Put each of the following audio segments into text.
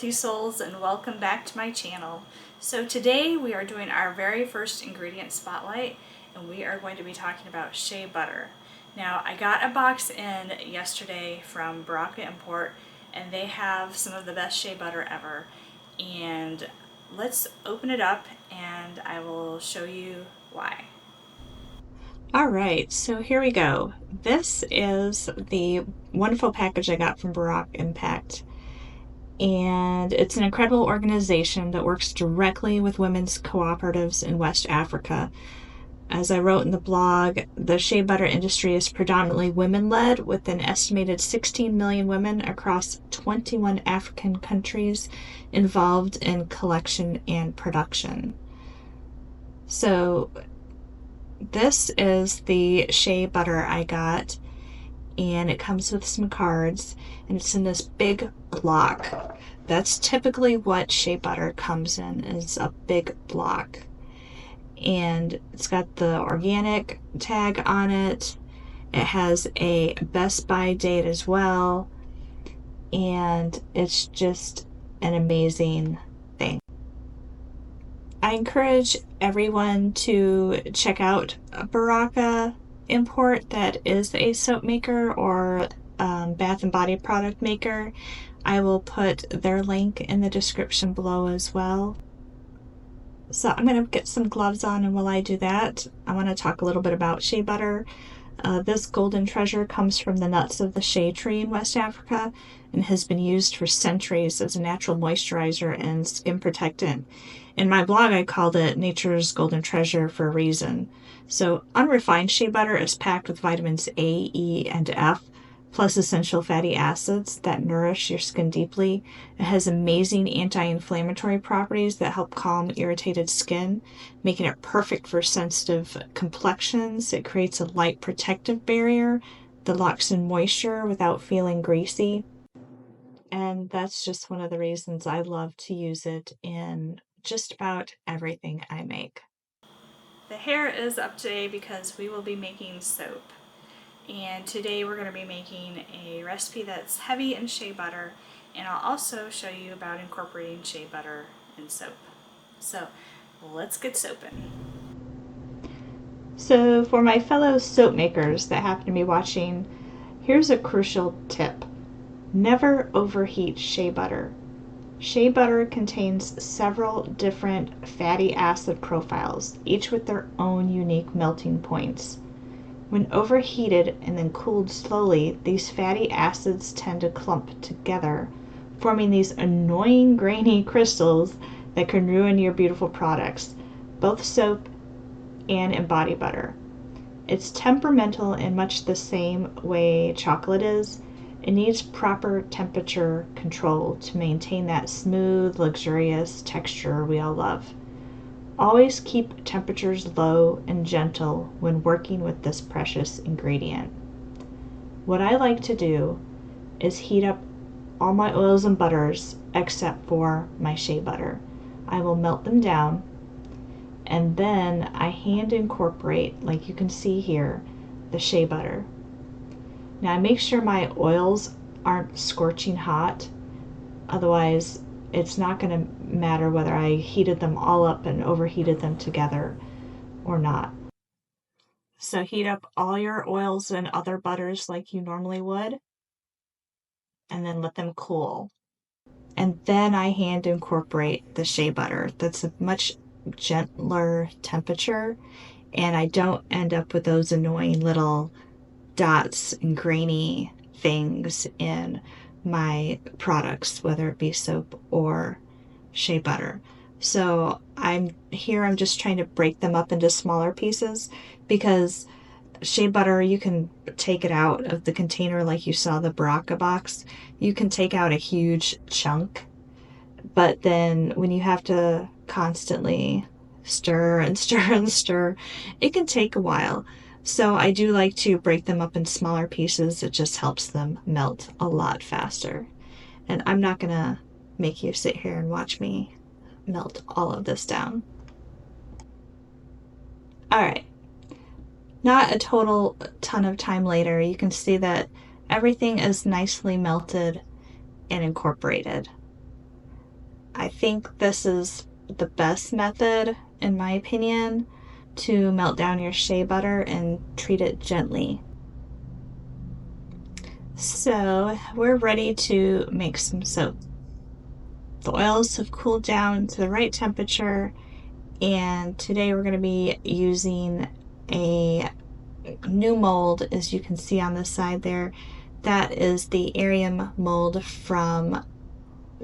healthy souls, and welcome back to my channel. So today we are doing our very first ingredient spotlight, and we are going to be talking about shea butter. Now, I got a box in yesterday from Baraka Impact, and they have some of the best shea butter ever. And let's open it up and I will show you why. All right, so here we go. This is the wonderful package I got from Baraka Impact. And it's an incredible organization that works directly with women's cooperatives in West Africa. As I wrote in the blog, the shea butter industry is predominantly women-led, with an estimated 16 million women across 21 African countries involved in collection and production. So this is the shea butter I got, and it comes with some cards, and it's in this big block. That's typically what shea butter comes in, is a big block. And it's got the organic tag on it. It has a best by date as well, and it's just an amazing thing. I encourage everyone to check out Baraka Import, that is a soap maker or bath and body product maker. I will put their link in the description below as well. So I'm going to get some gloves on, and while I do that, I want to talk a little bit about shea butter. This golden treasure comes from the nuts of the shea tree in West Africa and has been used for centuries as a natural moisturizer and skin protectant. In my blog, I called it nature's golden treasure for a reason. So unrefined shea butter is packed with vitamins A, E, and F, plus essential fatty acids that nourish your skin deeply. It has amazing anti-inflammatory properties that help calm irritated skin, making it perfect for sensitive complexions. It creates a light protective barrier that locks in moisture without feeling greasy. And that's just one of the reasons I love to use it in just about everything I make. The hair is up today because we will be making soap. And today we're going to be making a recipe that's heavy in shea butter, and I'll also show you about incorporating shea butter in soap. So let's get soaping. So for my fellow soap makers that happen to be watching, here's a crucial tip. Never overheat shea butter. Shea butter contains several different fatty acid profiles, each with their own unique melting points. When overheated and then cooled slowly, these fatty acids tend to clump together, forming these annoying grainy crystals that can ruin your beautiful products, both soap and in body butter. It's temperamental in much the same way chocolate is. It needs proper temperature control to maintain that smooth, luxurious texture we all love. Always keep temperatures low and gentle when working with this precious ingredient. What I like to do is heat up all my oils and butters except for my shea butter. I will melt them down, and then I hand incorporate, like you can see here, the shea butter. Now I make sure my oils aren't scorching hot, otherwise it's not going to matter whether I heated them all up and overheated them together or not. So heat up all your oils and other butters like you normally would, and then let them cool. And then I hand incorporate the shea butter. That's a much gentler temperature, and I don't end up with those annoying little dots and grainy things in my products, whether it be soap or shea butter. So I'm just trying to break them up into smaller pieces, because shea butter, you can take it out of the container like you saw the Baraka box. You can take out a huge chunk, but then when you have to constantly stir and stir and stir, it can take a while. So I do like to break them up in smaller pieces. It just helps them melt a lot faster. And I'm not gonna make you sit here and watch me melt all of this down. All right, not a total ton of time later, you can see that everything is nicely melted and incorporated. I think this is the best method, in my opinion, to melt down your shea butter and treat it gently. So we're ready to make some soap. The oils have cooled down to the right temperature, and today we're going to be using a new mold, as you can see on the side there. That is the Arium mold from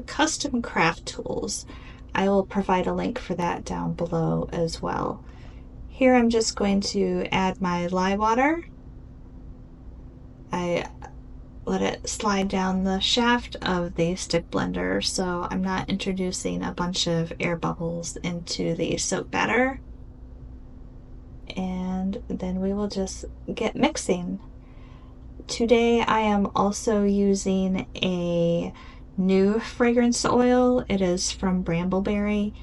Custom Craft Tools. I will provide a link for that down below as well. Here I'm just going to add my lye water. I let it slide down the shaft of the stick blender, so I'm not introducing a bunch of air bubbles into the soap batter. And then we will just get mixing. Today I am also using a new fragrance oil. It is from Brambleberry.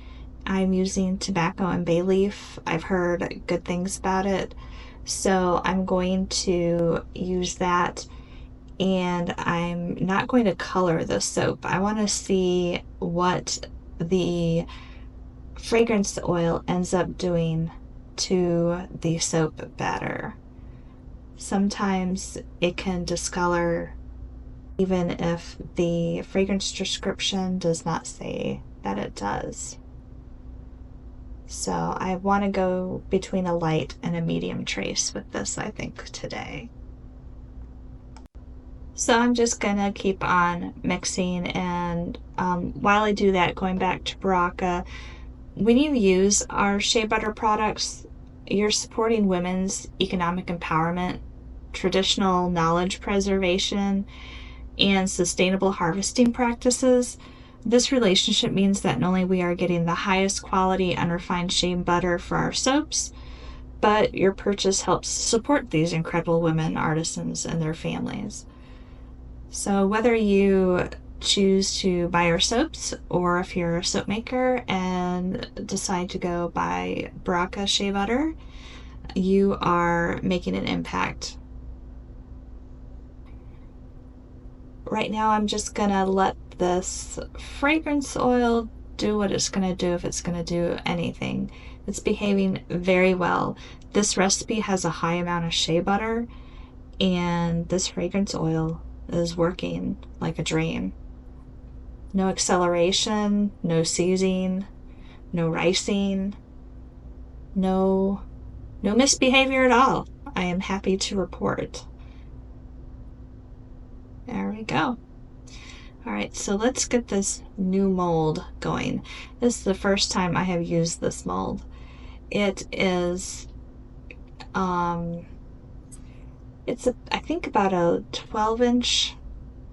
I'm using tobacco and bay leaf. I've heard good things about it, so I'm going to use that. And I'm not going to color the soap. I want to see what the fragrance oil ends up doing to the soap batter. Sometimes it can discolor even if the fragrance description does not say that it does. So I want to go between a light and a medium trace with this, I think, today. So I'm just gonna keep on mixing, and while I do that, going back to Baraka, when you use our shea butter products, you're supporting women's economic empowerment, traditional knowledge preservation, and sustainable harvesting practices. This relationship means that not only we are getting the highest quality unrefined shea butter for our soaps, but your purchase helps support these incredible women artisans and their families. So whether you choose to buy our soaps, or if you're a soap maker and decide to go buy Baraka shea butter, you are making an impact. Right now I'm just gonna let this fragrance oil do what it's gonna do, if it's gonna do anything. It's behaving very well. This recipe has a high amount of shea butter, and this fragrance oil is working like a dream. No acceleration, no seizing, no ricing, no misbehavior at all. I am happy to report. There we go. Alright, so let's get this new mold going. This is the first time I have used this mold. It is it's I think about a 12-inch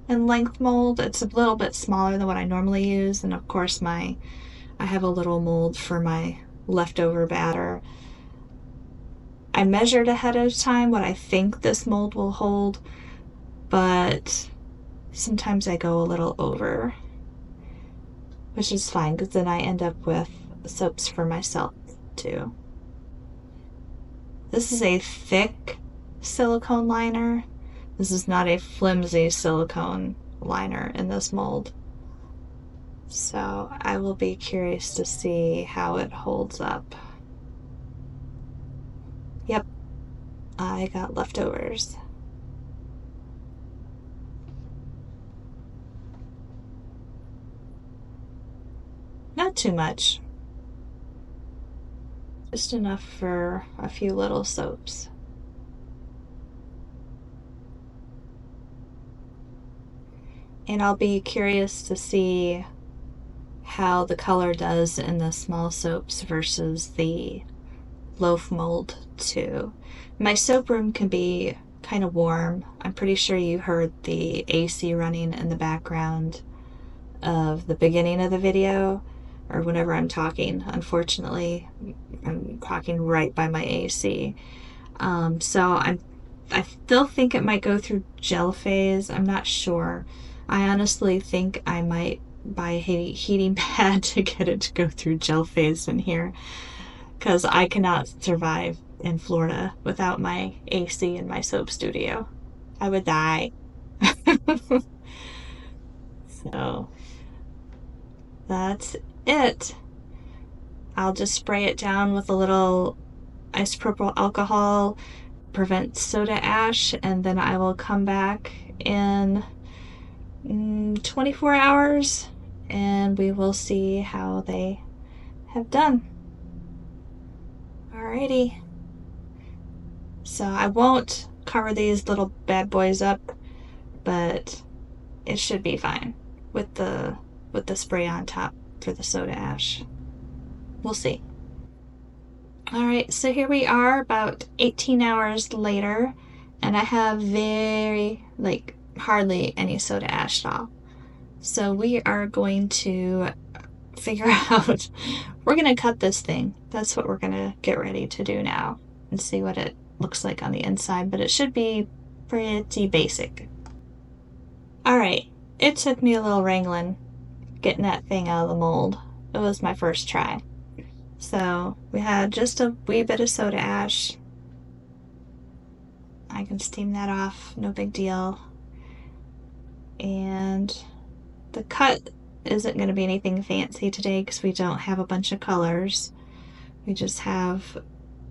in length mold. It's a little bit smaller than what I normally use, and of course I have a little mold for my leftover batter. I measured ahead of time what I think this mold will hold, but sometimes I go a little over, which is fine because then I end up with soaps for myself too. This is a thick silicone liner. This is not a flimsy silicone liner in this mold. So I will be curious to see how it holds up. Yep, I got leftovers. Not too much. Just enough for a few little soaps. And I'll be curious to see how the color does in the small soaps versus the loaf mold too. My soap room can be kind of warm. I'm pretty sure you heard the AC running in the background of the beginning of the video, or whenever I'm talking. Unfortunately, I'm talking right by my AC. So I still think it might go through gel phase. I'm not sure. I honestly think I might buy a heating pad to get it to go through gel phase in here, because I cannot survive in Florida without my AC in my soap studio. I would die. So that's it. I'll just spray it down with a little isopropyl alcohol, prevent soda ash, and then I will come back in 24 hours and we will see how they have done. Alrighty. So I won't cover these little bad boys up, but it should be fine with the spray on top for the soda ash. We'll see. Alright, so here we are about 18 hours later, and I have hardly any soda ash at all. So we are going to figure out, we're going to cut this thing. That's what we're going to get ready to do now and see what it looks like on the inside, but it should be pretty basic. Alright, it took me a little wrangling getting that thing out of the mold. It was my first try. So we had just a wee bit of soda ash. I can steam that off, no big deal. And the cut isn't going to be anything fancy today because we don't have a bunch of colors. We just have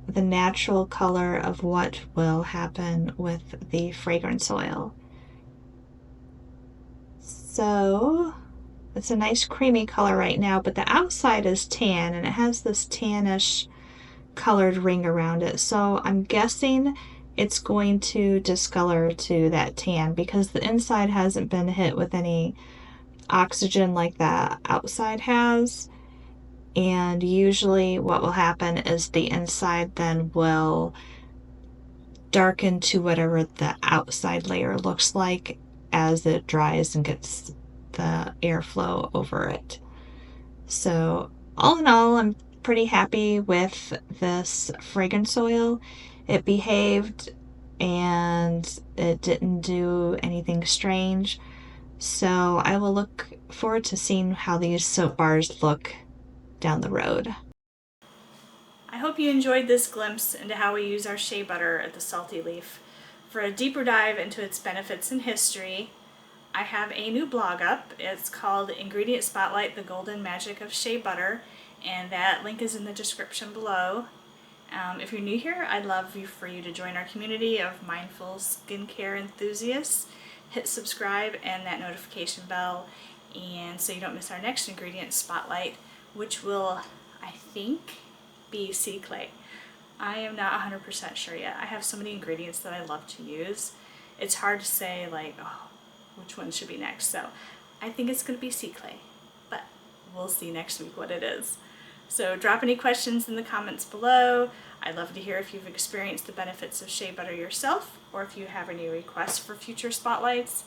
the natural color of what will happen with the fragrance oil. So it's a nice creamy color right now, but the outside is tan and it has this tannish colored ring around it. So I'm guessing it's going to discolor to that tan because the inside hasn't been hit with any oxygen like the outside has. And usually what will happen is the inside then will darken to whatever the outside layer looks like as it dries and gets the airflow over it. So all in all, I'm pretty happy with this fragrance oil. It behaved and it didn't do anything strange. So I will look forward to seeing how these soap bars look down the road. I hope you enjoyed this glimpse into how we use our shea butter at the Salty Leaf. For a deeper dive into its benefits and history, I have a new blog up. It's called Ingredient Spotlight, The Golden Magic of Shea Butter, and that link is in the description below. If you're new here, I'd love for you to join our community of mindful skincare enthusiasts. Hit subscribe and that notification bell, and so you don't miss our next ingredient spotlight, which will, I think, be sea clay. I am not 100% sure yet. I have so many ingredients that I love to use. It's hard to say which one should be next. So I think it's going to be sea clay, but we'll see next week what it is. So drop any questions in the comments below. I'd love to hear if you've experienced the benefits of shea butter yourself, or if you have any requests for future spotlights.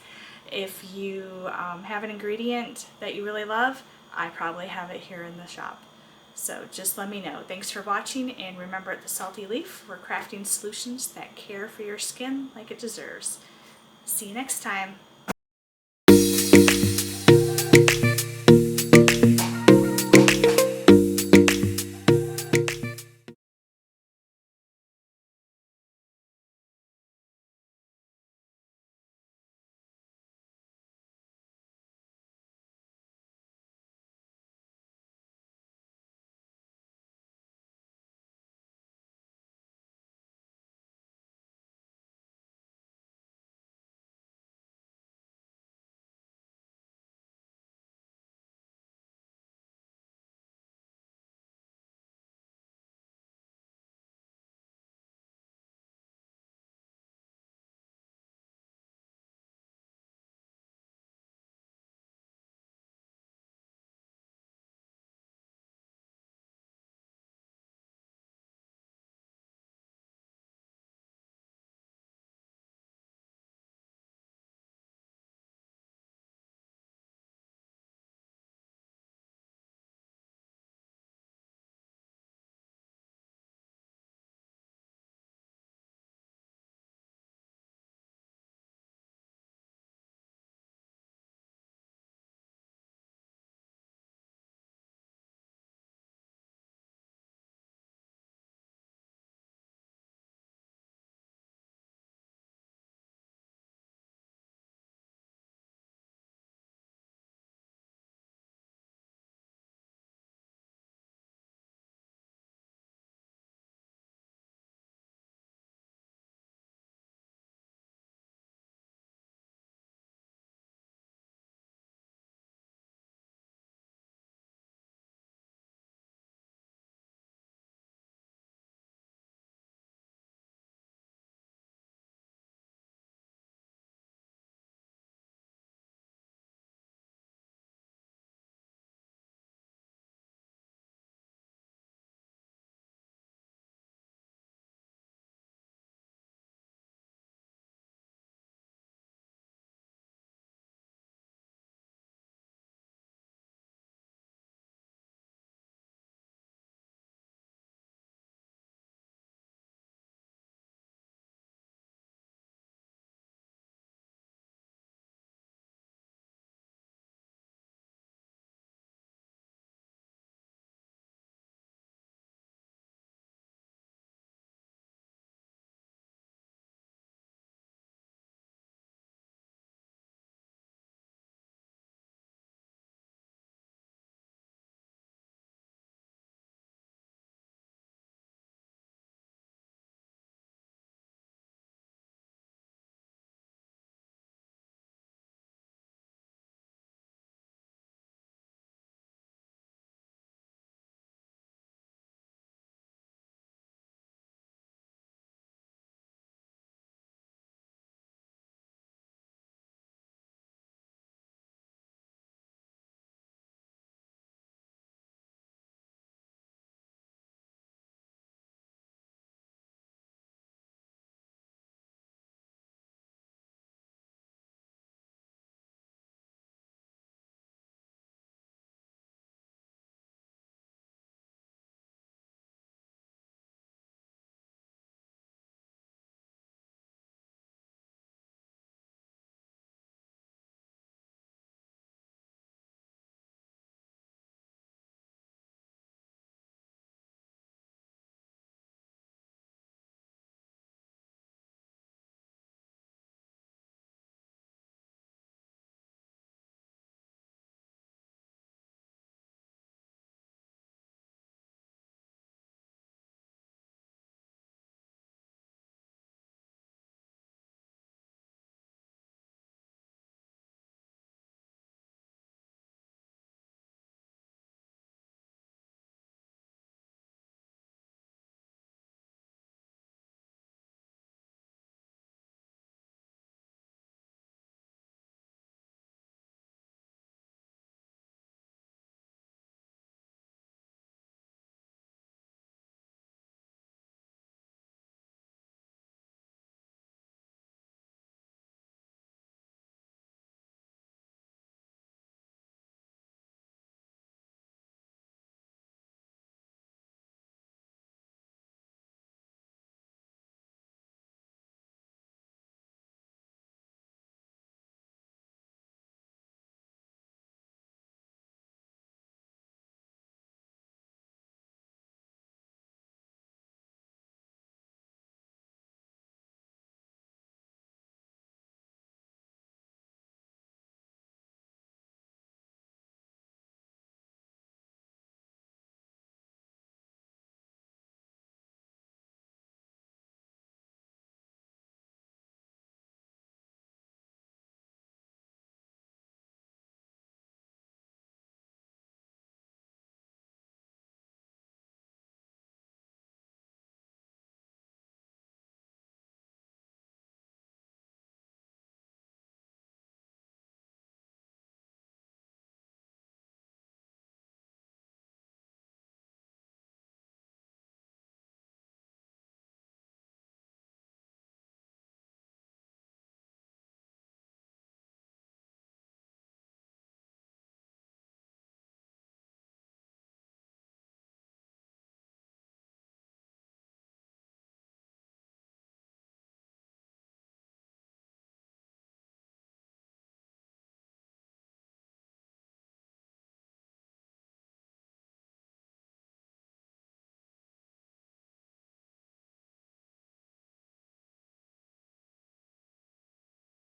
If you have an ingredient that you really love, I probably have it here in the shop. So just let me know. Thanks for watching, and remember, at the Salty Leaf, we're crafting solutions that care for your skin like it deserves. See you next time.